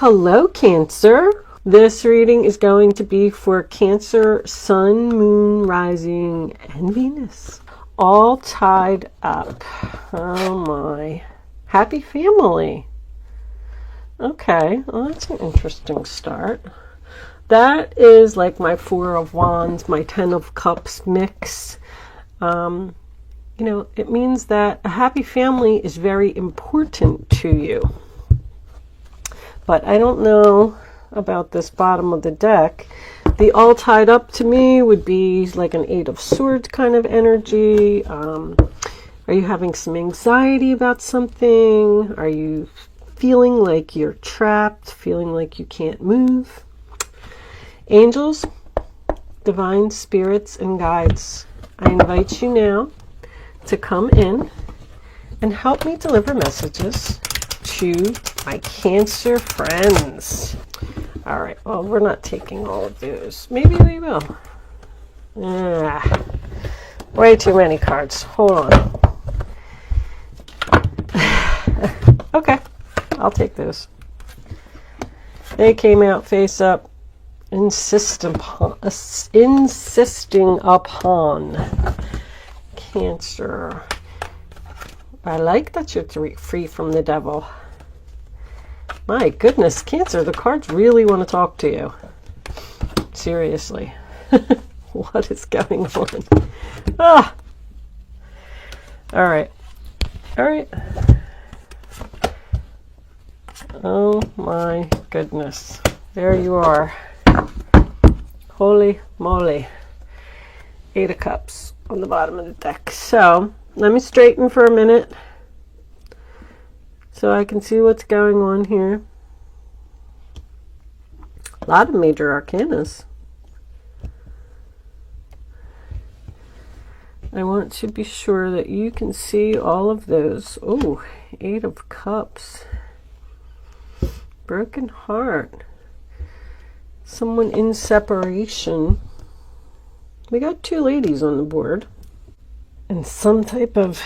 Hello, Cancer. This reading is going to be for Cancer, Sun, Moon, Rising, and Venus. All tied up. Oh my. Happy family. Okay, well that's an interesting start. That is like my Four of Wands, my Ten of Cups mix. It means that a happy family is very important to you. But I don't know about this bottom of the deck. The all tied up to me would be like an Eight of Swords kind of energy. Are you having some anxiety about something? Are you feeling like you're trapped, feeling like you can't move? Angels, divine spirits, and guides, I invite you now to come in and help me deliver messages to my Cancer friends. All right, well, we're not taking all of those. Maybe we will. Way too many cards. Hold on. Okay, I'll take those. They came out face up, insisting upon Cancer. I like that you're free from the devil. My goodness, Cancer, the cards really want to talk to you. Seriously. What is going on? Ah! All right. All right. Oh my goodness. There you are. Holy moly. Eight of Cups on the bottom of the deck. So, let me straighten for a minute so I can see what's going on here. A lot of major arcanas. I want to be sure that you can see all of those. Oh, Eight of Cups. Broken heart. Someone in separation. We got two ladies on the board. And some type of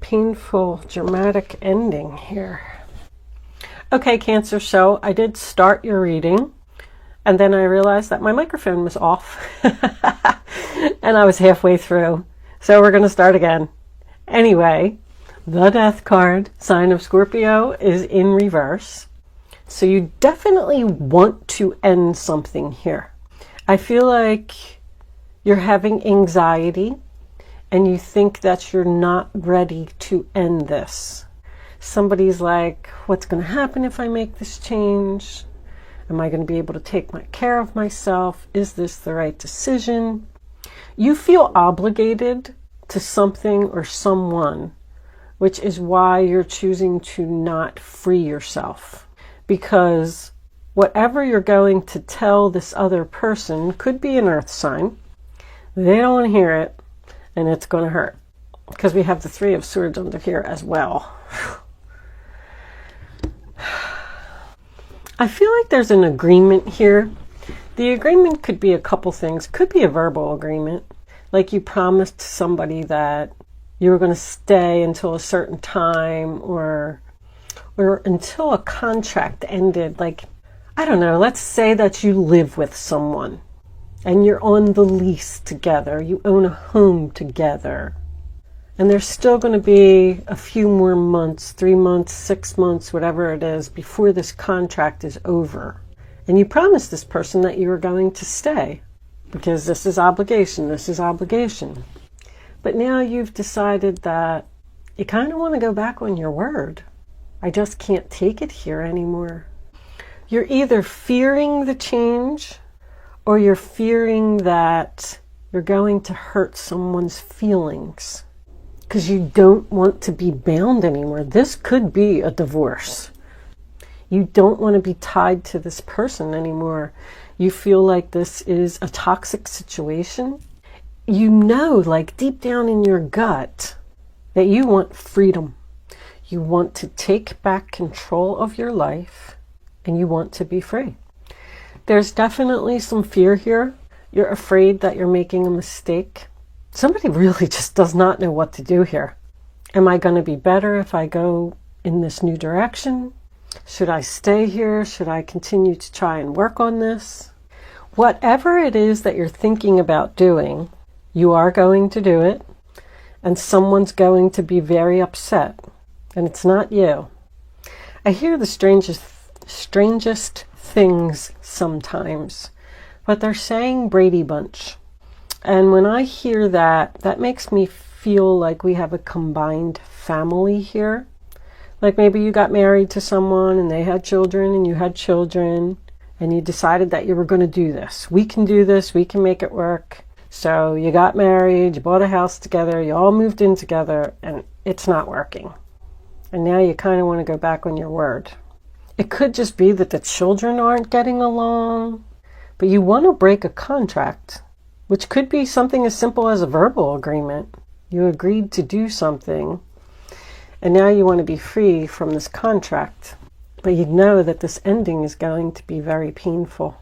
painful, dramatic ending here. Okay, Cancer, so I did start your reading, and then I realized that my microphone was off, and I was halfway through. So we're going to start again. Anyway, the Death card, sign of Scorpio, is in reverse. So you definitely want to end something here. I feel like you're having anxiety, and you think that you're not ready to end this. Somebody's like, what's going to happen if I make this change? Am I going to be able to take care of myself? Is this the right decision? You feel obligated to something or someone, which is why you're choosing to not free yourself. Because whatever you're going to tell this other person could be an earth sign. They don't want to hear it. And it's going to hurt because we have the Three of Swords under here as well. I feel like there's an agreement here. The agreement could be a couple things. Could be a verbal agreement. Like you promised somebody that you were going to stay until a certain time or until a contract ended. Like, I don't know, let's say that you live with someone. And you're on the lease together. You own a home together. And there's still going to be a few more months, 3 months, 6 months, whatever it is, before this contract is over. And you promised this person that you were going to stay. Because this is obligation, this is obligation. But now you've decided that you kind of want to go back on your word. I just can't take it here anymore. You're either fearing the change, or you're fearing that you're going to hurt someone's feelings because you don't want to be bound anymore. This could be a divorce. You don't want to be tied to this person anymore. You feel like this is a toxic situation. You know, like deep down in your gut, that you want freedom. You want to take back control of your life and you want to be free. There's definitely some fear here. You're afraid that you're making a mistake. Somebody really just does not know what to do here. Am I going to be better if I go in this new direction? Should I stay here? Should I continue to try and work on this? Whatever it is that you're thinking about doing, you are going to do it, and someone's going to be very upset, and it's not you. I hear the strangest things sometimes, but they're saying Brady Bunch. And when I hear that, that makes me feel like we have a combined family here. Like maybe you got married to someone and they had children and you had children and you decided that you were going to do this. We can do this. We can make it work. So you got married, you bought a house together, you all moved in together, and it's not working. And now you kind of want to go back on your word. It could just be that the children aren't getting along, but you want to break a contract, which could be something as simple as a verbal agreement. You agreed to do something, and now you want to be free from this contract. But you know that this ending is going to be very painful.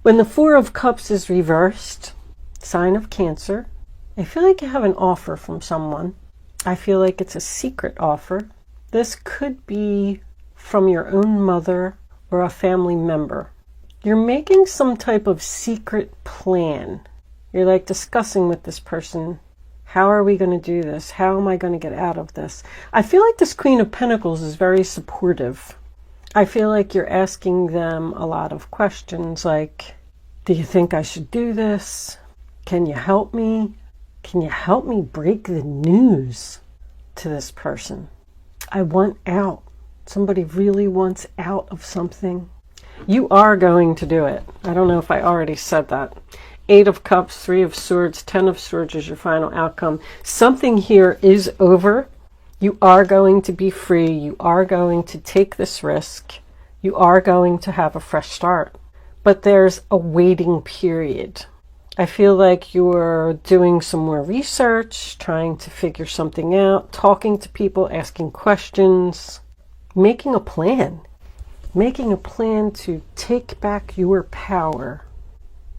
When the Four of Cups is reversed, sign of Cancer, I feel like you have an offer from someone. I feel like it's a secret offer. This could be from your own mother or a family member. You're making some type of secret plan. You're like discussing with this person, how are we going to do this? How am I going to get out of this? I feel like this Queen of Pentacles is very supportive. I feel like you're asking them a lot of questions like, do you think I should do this? Can you help me? Can you help me break the news to this person? I want out. Somebody really wants out of something. You are going to do it. I don't know if I already said that. 8 of Cups, 3 of Swords, 10 of Swords is your final outcome. Something here is over. You are going to be free. You are going to take this risk. You are going to have a fresh start. But there's a waiting period. I feel like you're doing some more research, trying to figure something out, talking to people, asking questions, making a plan to take back your power,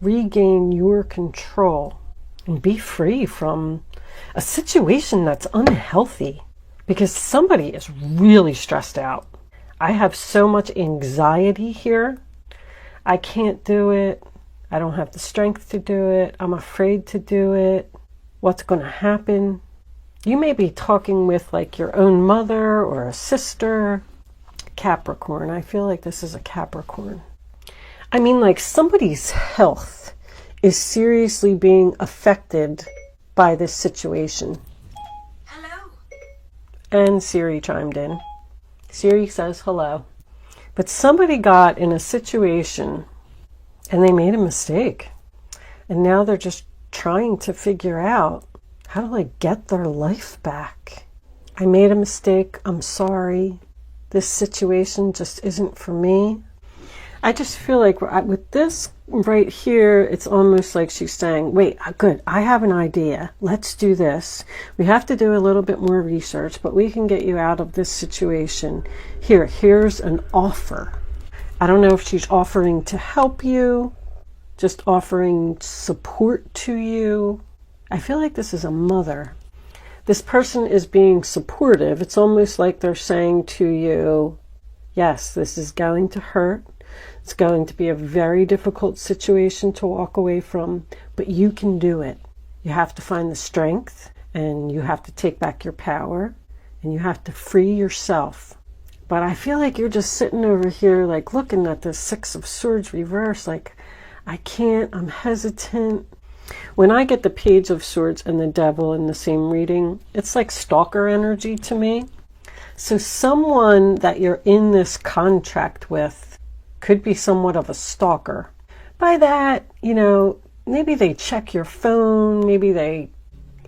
regain your control, and be free from a situation that's unhealthy because somebody is really stressed out. I have so much anxiety here. I can't do it. I don't have the strength to do it. I'm afraid to do it. What's going to happen? You may be talking with like your own mother or a sister. Capricorn. I feel like this is a Capricorn. I mean, like somebody's health is seriously being affected by this situation. Hello. And Siri chimed in. Siri says hello. But somebody got in a situation and they made a mistake. And now they're just trying to figure out how to like get their life back. I made a mistake. I'm sorry. This situation just isn't for me. I just feel like with this right here, it's almost like she's saying, wait, good, I have an idea. Let's do this. We have to do a little bit more research, but we can get you out of this situation. Here's an offer. I don't know if she's offering to help you, just offering support to you. I feel like this is a mother. This person is being supportive. It's almost like they're saying to you, yes, this is going to hurt. It's going to be a very difficult situation to walk away from, but you can do it. You have to find the strength, and you have to take back your power, and you have to free yourself. But I feel like you're just sitting over here like looking at the 6 of Swords reverse, like, I can't, I'm hesitant. When I get the Page of Swords and the Devil in the same reading, it's like stalker energy to me. So someone that you're in this contract with could be somewhat of a stalker. By that, you know, maybe they check your phone, maybe they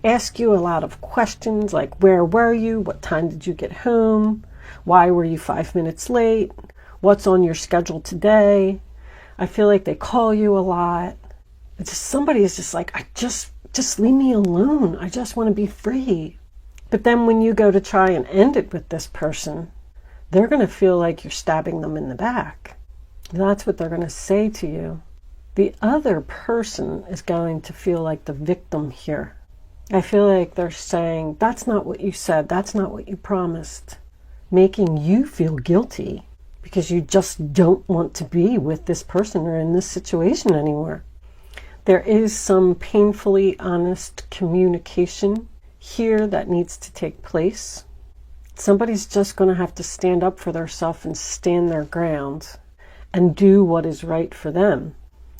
ask you a lot of questions like, where were you? What time did you get home? Why were you 5 minutes late? What's on your schedule today? I feel like they call you a lot. It's just, somebody is just like, just leave me alone. I just want to be free. But then when you go to try and end it with this person, they're going to feel like you're stabbing them in the back. That's what they're going to say to you. The other person is going to feel like the victim here. I feel like they're saying, that's not what you said. That's not what you promised. Making you feel guilty. because you just don't want to be with this person or in this situation anymore. There is some painfully honest communication here that needs to take place. Somebody's just going to have to stand up for themselves and stand their ground and do what is right for them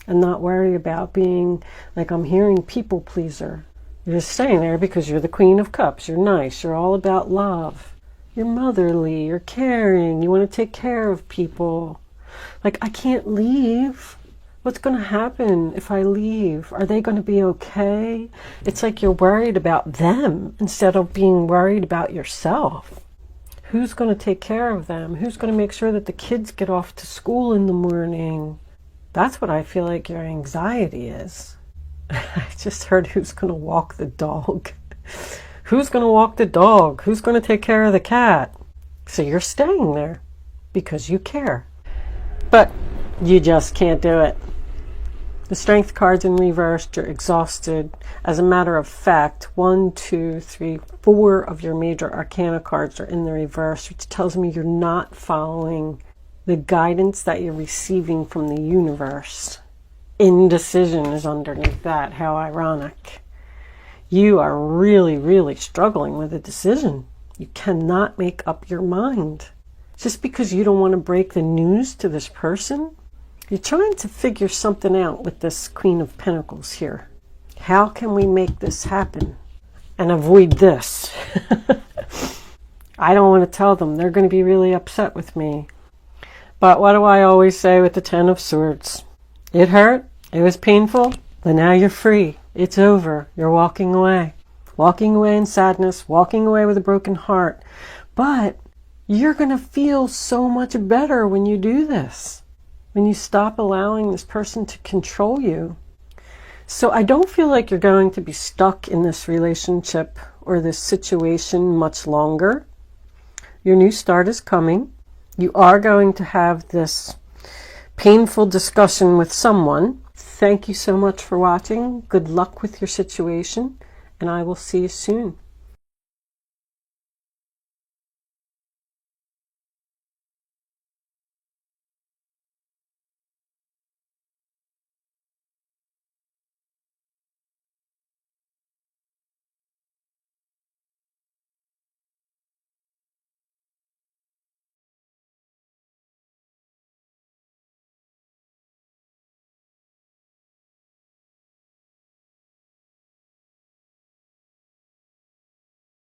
and not worry about being, like I'm hearing, people pleaser. You're just staying there because you're the Queen of Cups. You're nice. You're all about love. You're motherly. You're caring. You want to take care of people. Like, I can't leave. What's going to happen if I leave? Are they going to be okay? It's like you're worried about them instead of being worried about yourself. Who's going to take care of them? Who's going to make sure that the kids get off to school in the morning? That's what I feel like your anxiety is. I just heard who's going to walk the dog. Who's going to walk the dog? Who's going to take care of the cat? So you're staying there because you care. But you just can't do it. The Strength card's in reverse. You're exhausted. As a matter of fact, 1, 2, 3, 4 of your major arcana cards are in the reverse, which tells me you're not following the guidance that you're receiving from the universe. Indecision is underneath that. How ironic. You are really, really struggling with a decision. You cannot make up your mind. Just because you don't want to break the news to this person, you're trying to figure something out with this Queen of Pentacles here. How can we make this happen and avoid this? I don't want to tell them. They're going to be really upset with me. But what do I always say with the Ten of Swords? It hurt. It was painful. But now you're free. It's over. You're walking away. Walking away in sadness. Walking away with a broken heart. But you're going to feel so much better when you do this. When you stop allowing this person to control you. So I don't feel like you're going to be stuck in this relationship or this situation much longer. Your new start is coming. You are going to have this painful discussion with someone. Thank you so much for watching. Good luck with your situation, and I will see you soon.